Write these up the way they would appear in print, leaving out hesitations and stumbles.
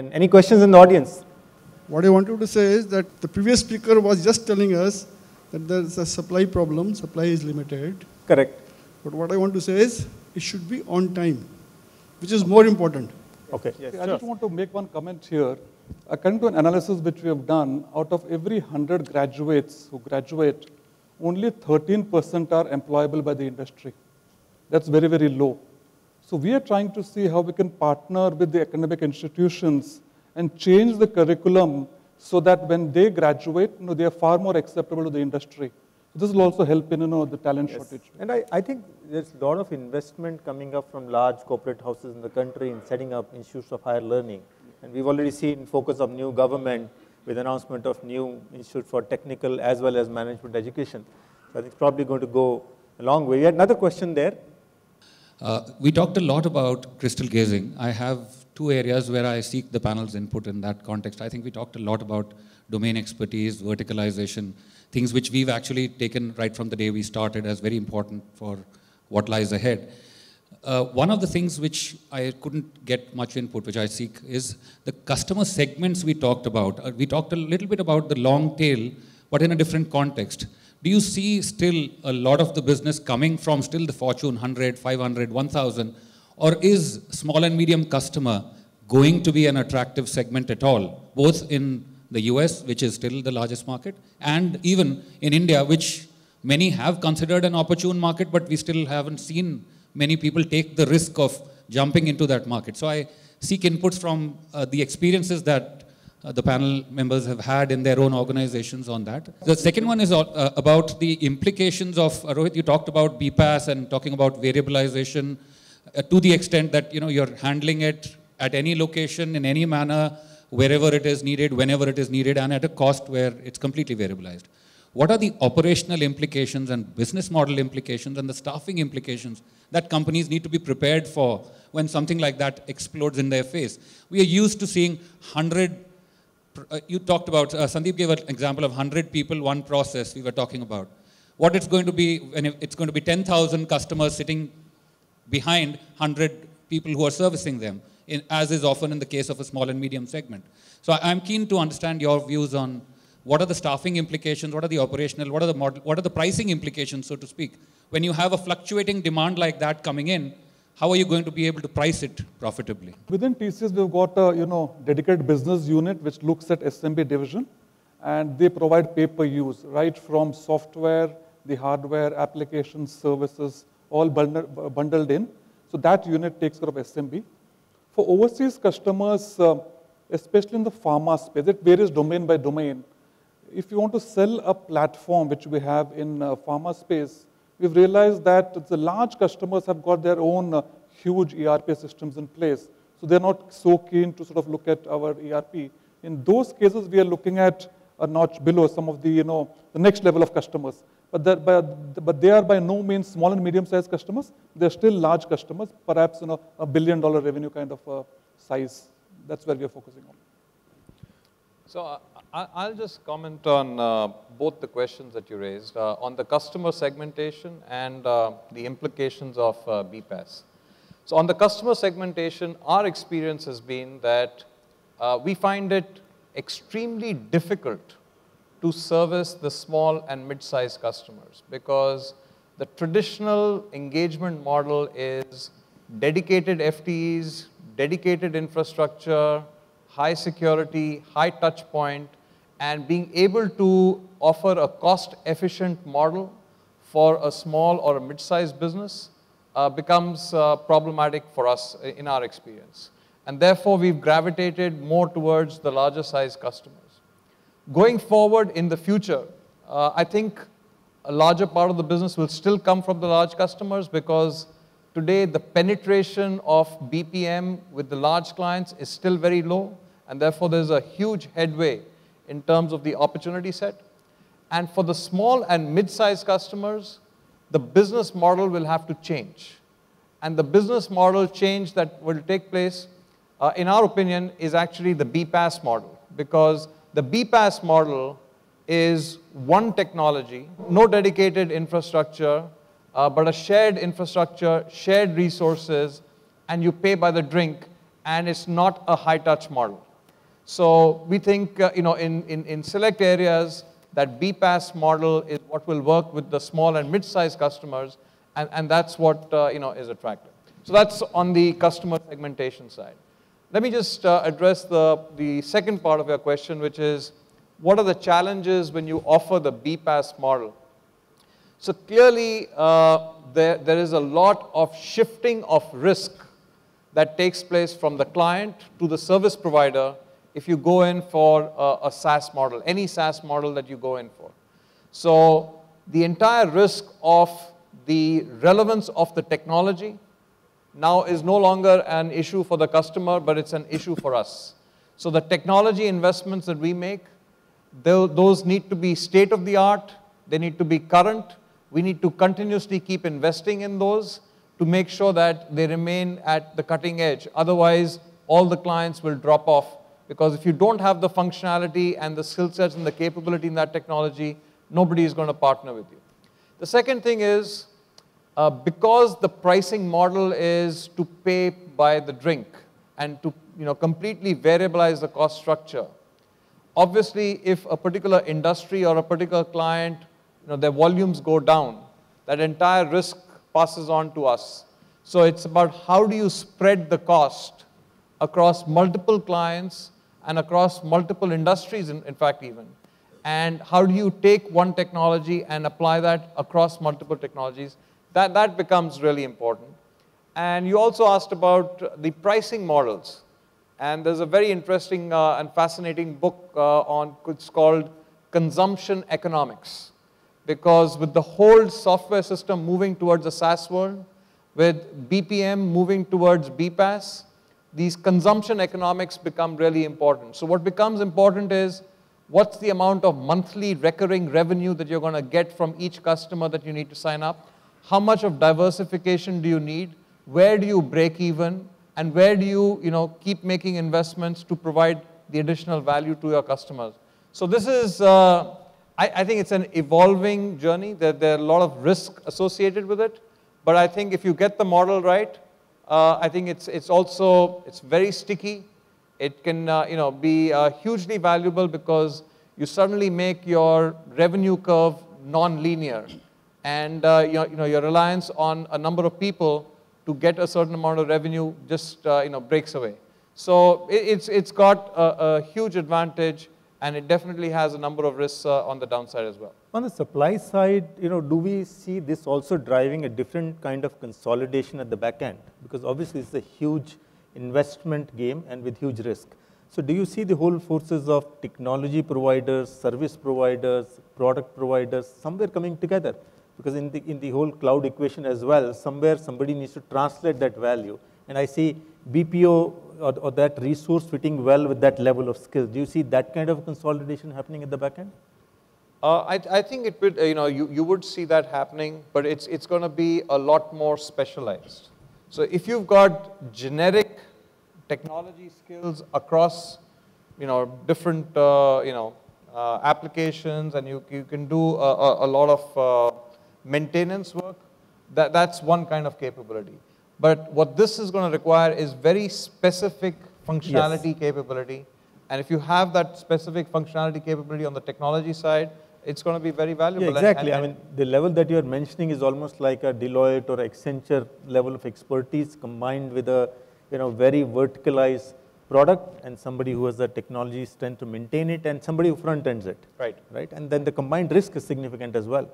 And any questions in the audience? What I wanted to say is that the previous speaker was just telling us that there's a supply problem, supply is limited. Correct. But what I want to say is it should be on time, which is more important. Okay. Yes, I just want to make one comment here. According to an analysis which we have done, out of every 100 graduates who graduate, only 13% are employable by the industry. That's very, very low. So we are trying to see how we can partner with the academic institutions and change the curriculum so that when they graduate, they are far more acceptable to the industry. This will also help in the talent shortage. And I think there's a lot of investment coming up from large corporate houses in the country in setting up institutes of higher learning. And we've already seen focus of new government with announcement of new institute for technical as well as management education. So I think it's probably going to go a long way. We had another question there. We talked a lot about crystal gazing. I have two areas where I seek the panel's input in that context. I think we talked a lot about domain expertise, verticalization, things which we've actually taken right from the day we started as very important for what lies ahead. One of the things which I couldn't get much input, which I seek, is the customer segments we talked about. We talked a little bit about the long tail, but in a different context. Do you see still a lot of the business coming from still the Fortune 100, 500, 1000, or is small and medium customer going to be an attractive segment at all, both in the US, which is still the largest market, and even in India, which many have considered an opportune market, but we still haven't seen many people take the risk of jumping into that market. So I seek inputs from the experiences that the panel members have had in their own organizations on that. The second one is about the implications of, Rohit, you talked about BPaaS and talking about variabilization to the extent that you're handling it at any location, in any manner, wherever it is needed, whenever it is needed, and at a cost where it's completely variabilized. What are the operational implications and business model implications and the staffing implications that companies need to be prepared for when something like that explodes in their face? We are used to seeing 100, you talked about, Sandeep gave an example of 100 people, one process we were talking about. What it's going to be, when it's going to be 10,000 customers sitting behind 100 people who are servicing them, as is often in the case of a small and medium segment. So I'm keen to understand your views on what are the staffing implications, what are the operational, what are the pricing implications, so to speak. When you have a fluctuating demand like that coming in, how are you going to be able to price it profitably? Within TCS, we've got a dedicated business unit which looks at SMB division, and they provide pay-per-use, right from software, the hardware, applications, services, all bundled in. So that unit takes care of SMB. For overseas customers, especially in the pharma space, it varies domain by domain. If you want to sell a platform, which we have in pharma space, we've realized that the large customers have got their own huge ERP systems in place. So they're not so keen to sort of look at our ERP. In those cases, we are looking at a notch below some of the, the next level of customers. But they are by no means small and medium-sized customers. They're still large customers, perhaps $1 billion revenue kind of size. That's where we are focusing on. So I'll just comment on both the questions that you raised, on the customer segmentation and the implications of BPaaS. So on the customer segmentation, our experience has been that we find it extremely difficult to service the small and mid-sized customers because the traditional engagement model is dedicated FTEs, dedicated infrastructure, high security, high touch point, and being able to offer a cost-efficient model for a small or a mid-sized business becomes problematic for us in our experience. And therefore, we've gravitated more towards the larger size customers. Going forward in the future, I think a larger part of the business will still come from the large customers because today the penetration of BPM with the large clients is still very low, and therefore there's a huge headway in terms of the opportunity set. And for the small and mid-sized customers, the business model will have to change. And the business model change that will take place, in our opinion, is actually the BPaaS model, because the BPaaS model is one technology, no dedicated infrastructure, but a shared infrastructure, shared resources, and you pay by the drink, and it's not a high-touch model. So we think, in select areas, that BPaaS model is what will work with the small and mid-sized customers, and that's what, is attractive. So that's on the customer segmentation side. Let me just address the second part of your question, which is, what are the challenges when you offer the BPaaS model? So clearly, there is a lot of shifting of risk that takes place from the client to the service provider if you go in for a SaaS model, any SaaS model that you go in for. So the entire risk of the relevance of the technology now is no longer an issue for the customer, but it's an issue for us. So the technology investments that we make, those need to be state of the art, they need to be current, we need to continuously keep investing in those to make sure that they remain at the cutting edge. Otherwise, all the clients will drop off, because if you don't have the functionality and the skill sets and the capability in that technology, nobody is going to partner with you. The second thing is, because the pricing model is to pay by the drink and to completely variabilize the cost structure, obviously if a particular industry or a particular client, their volumes go down, that entire risk passes on to us. So it's about how do you spread the cost across multiple clients and across multiple industries, in fact even. And how do you take one technology and apply that across multiple technologies? That becomes really important. And you also asked about the pricing models. And there's a very interesting and fascinating book it's called Consumption Economics. Because with the whole software system moving towards a SaaS world, with BPM moving towards BPaaS, these consumption economics become really important. So what becomes important is, what's the amount of monthly recurring revenue that you're going to get from each customer that you need to sign up? How much of diversification do you need? Where do you break even? And where do you, keep making investments to provide the additional value to your customers? So this is, I think it's an evolving journey. There are a lot of risk associated with it. But I think if you get the model right, I think it's very sticky. It can be hugely valuable because you suddenly make your revenue curve non-linear, and your reliance on a number of people to get a certain amount of revenue just breaks away. So it's got a huge advantage, and it definitely has a number of risks on the downside as well. On the supply side, do we see this also driving a different kind of consolidation at the back end? Because obviously it's a huge investment game and with huge risk. So do you see the whole forces of technology providers, service providers, product providers, somewhere coming together? Because in the whole cloud equation as well, somewhere somebody needs to translate that value. And I see BPO or that resource fitting well with that level of skill. Do you see that kind of consolidation happening at the back end? I think it would, you would see that happening, but it's going to be a lot more specialized. So if you've got generic technology skills across, different, applications, and you can do a lot of maintenance work, that's one kind of capability. But what this is going to require is very specific functionality capability. And if you have that specific functionality capability on the technology side, it's going to be very valuable. Yeah, exactly. I mean, the level that you are mentioning is almost like a Deloitte or Accenture level of expertise combined with a very verticalized product and somebody who has the technology strength to maintain it and somebody who front ends it. Right. Right. And then the combined risk is significant as well.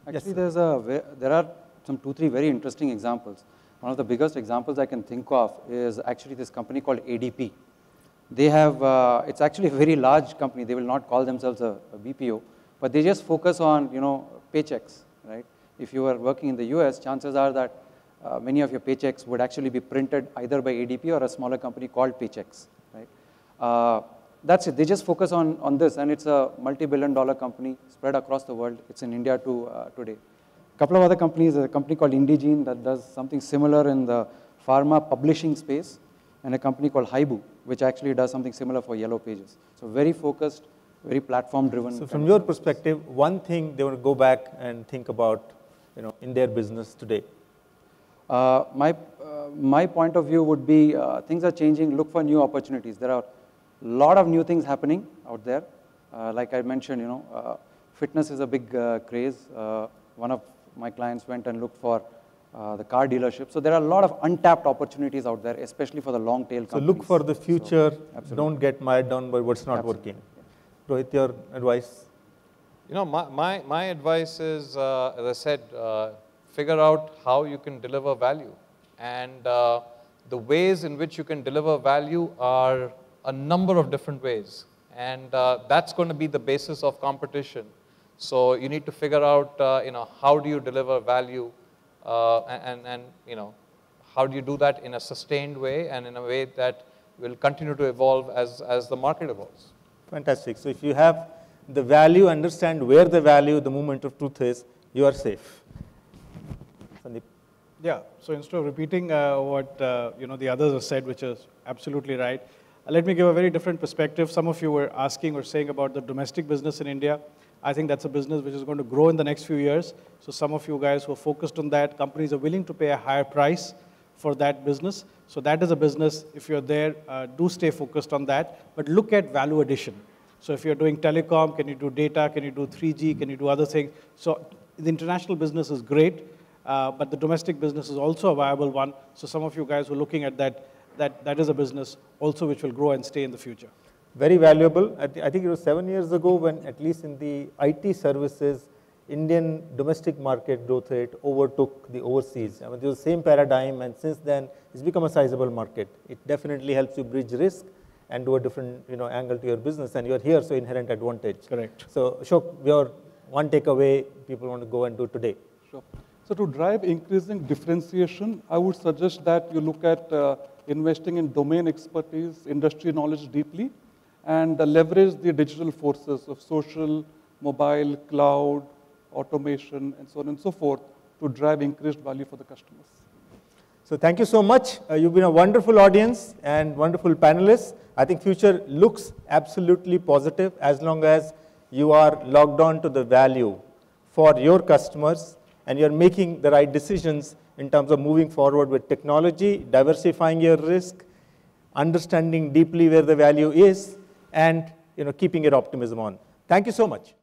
Actually, there are some 2-3 very interesting examples. One of the biggest examples I can think of is actually this company called ADP. They have, it's actually a very large company. They will not call themselves a BPO, but they just focus on, paychecks, right? If you are working in the US, chances are that many of your paychecks would actually be printed either by ADP or a smaller company called Paychex, right? That's it. They just focus on this, and it's a multi-billion-dollar company spread across the world. It's in India too today. A couple of other companies, a company called Indegene that does something similar in the pharma publishing space, and a company called Haibu, which actually does something similar for Yellow Pages. So very focused, very platform-driven. So from your perspective, one thing they want to go back and think about, in their business today. My point of view would be things are changing. Look for new opportunities. There are a lot of new things happening out there. Like I mentioned, you know, fitness is a big craze. One of my clients went and looked for the car dealership. So there are a lot of untapped opportunities out there, especially for the long tail companies. So look for the future, So, don't get mired down by what's not working. Rohit, your advice? You know, my advice is, as I said, figure out how you can deliver value. And the ways in which you can deliver value are a number of different ways. And that's going to be the basis of competition. So you need to figure out, you know, how do you deliver value and you know, how do you do that in a sustained way and in a way that will continue to evolve as the market evolves. Fantastic. So if you have the value, understand where the value, the moment of truth is, you are safe. Sandeep. Yeah, so instead of repeating what you know, the others have said, which is absolutely right, let me give a very different perspective. Some of you were asking or saying about the domestic business in India. I think that's a business which is going to grow in the next few years. So some of you guys who are focused on that, companies are willing to pay a higher price for that business. So that is a business, if you're there, do stay focused on that, but look at value addition. So if you're doing telecom, can you do data, can you do 3G, can you do other things? So the international business is great, but the domestic business is also a viable one. So some of you guys who are looking at that is a business also which will grow and stay in the future. Very valuable. I think it was 7 years ago when, at least in the IT services, Indian domestic market growth rate overtook the overseas. I mean, it was the same paradigm, and since then, it's become a sizable market. It definitely helps you bridge risk and do a different, you know, angle to your business, and you're here, so inherent advantage. Correct. So, Ashok, your one takeaway people want to go and do today. Sure. So to drive increasing differentiation, I would suggest that you look at investing in domain expertise, industry knowledge deeply, and leverage the digital forces of social, mobile, cloud, automation, and so on and so forth to drive increased value for the customers. So thank you so much. You've been a wonderful audience and wonderful panelists. I think future looks absolutely positive as long as you are logged on to the value for your customers and you're making the right decisions in terms of moving forward with technology, diversifying your risk, understanding deeply where the value is, and keeping your optimism on. Thank you so much.